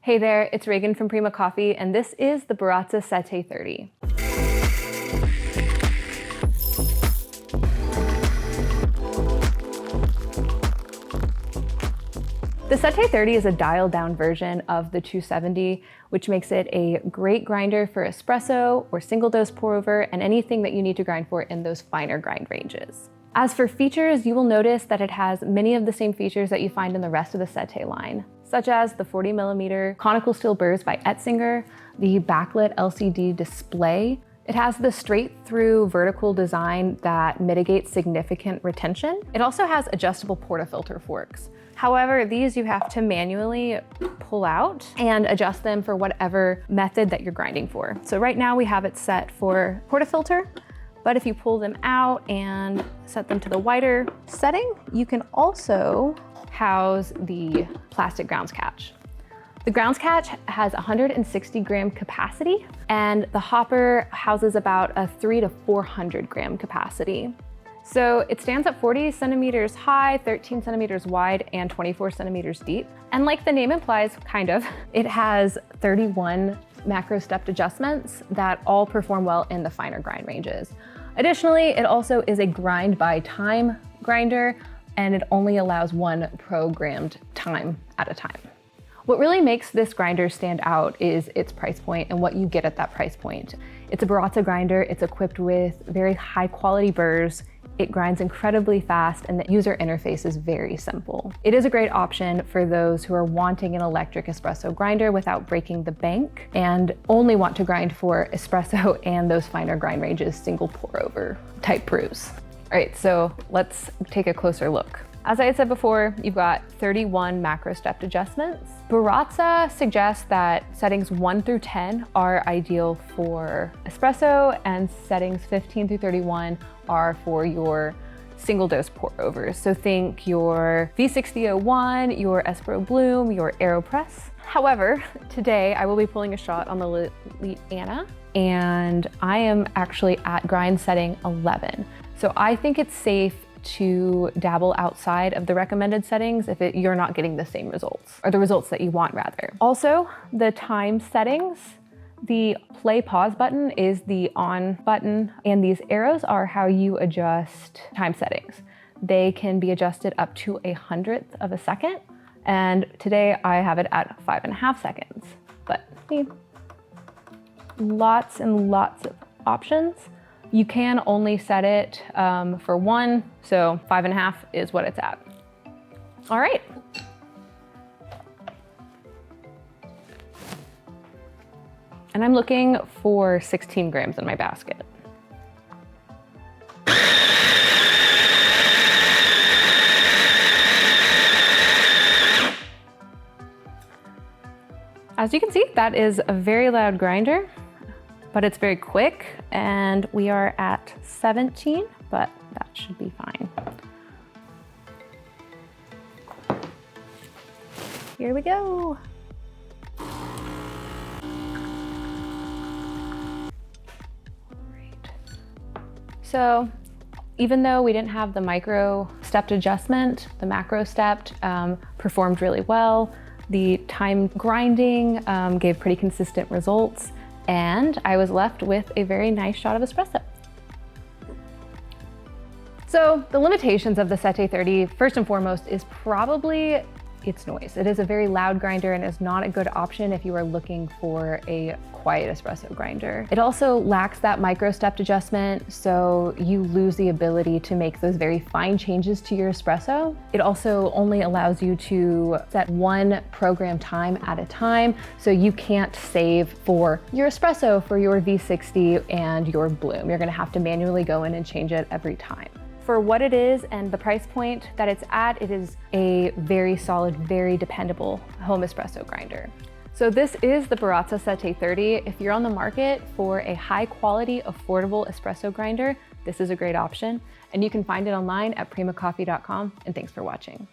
Hey there, it's Reagan from Prima Coffee, and this is the Baratza Sette 30. The Sette 30 is a dialed-down version of the 270, which makes it a great grinder for espresso or single-dose pour-over and anything that you need to grind for in those finer grind ranges. As for features, you will notice that it has many of the same features that you find in the rest of the Sette line, such as the 40mm conical steel burrs by Etzinger, the backlit LCD display. It has the straight-through vertical design that mitigates significant retention. It also has adjustable portafilter forks. However, these you have to manually pull out and adjust them for whatever method that you're grinding for. So right now we have it set for portafilter, but if you pull them out and set them to the wider setting, you can also house the plastic grounds catch. The grounds catch has 160 gram capacity, and the hopper houses about a 300 to 400 gram capacity. So it stands at 40 centimeters high, 13 centimeters wide, and 24 centimeters deep. And like the name implies, kind of, it has 31 macro stepped adjustments that all perform well in the finer grind ranges. Additionally, it also is a grind by time grinder, and it only allows one programmed time at a time. What really makes this grinder stand out is its price point and what you get at that price point. It's a Baratza grinder, it's equipped with very high quality burrs, it grinds incredibly fast, and the user interface is very simple. It is a great option for those who are wanting an electric espresso grinder without breaking the bank and only want to grind for espresso and those finer grind ranges, single pour over type brews. All right, so let's take a closer look. As I had said before, you've got 31 macro stepped adjustments. Baratza suggests that settings 1 through 10 are ideal for espresso, and settings 15 through 31 are for your single dose pour overs. So think your V6001, your Espro Bloom, your AeroPress. However, today I will be pulling a shot on the Elite Anna, and I am actually at grind setting 11. So I think it's safe to dabble outside of the recommended settings if you're not getting the same results, or the results that you want rather. Also, the time settings, the play pause button is the on button, and these arrows are how you adjust time settings. They can be adjusted up to 1/100th of a second, and today I have it at 5.5 seconds. But lots and lots of options. You can only set it for 1, so 5.5 is what it's at. All right. And I'm looking for 16 grams in my basket. As you can see, that is a very loud grinder, but it's very quick, and we are at 17, but that should be fine. Here we go. So even though we didn't have the micro stepped adjustment, the macro stepped performed really well. The time grinding gave pretty consistent results, and I was left with a very nice shot of espresso. So the limitations of the Sette 30, first and foremost, is probably its noise. It is a very loud grinder and is not a good option if you are looking for a quiet espresso grinder. It also lacks that micro stepped adjustment, so you lose the ability to make those very fine changes to your espresso. It also only allows you to set one program time at a time, so you can't save for your espresso, for your V60 and your Bloom. You're gonna have to manually go in and change it every time. For what it is and the price point that it's at, it is a very solid, very dependable home espresso grinder. So this is the Baratza Sette 30. If you're on the market for a high quality, affordable espresso grinder, this is a great option. And you can find it online at primacoffee.com. And thanks for watching.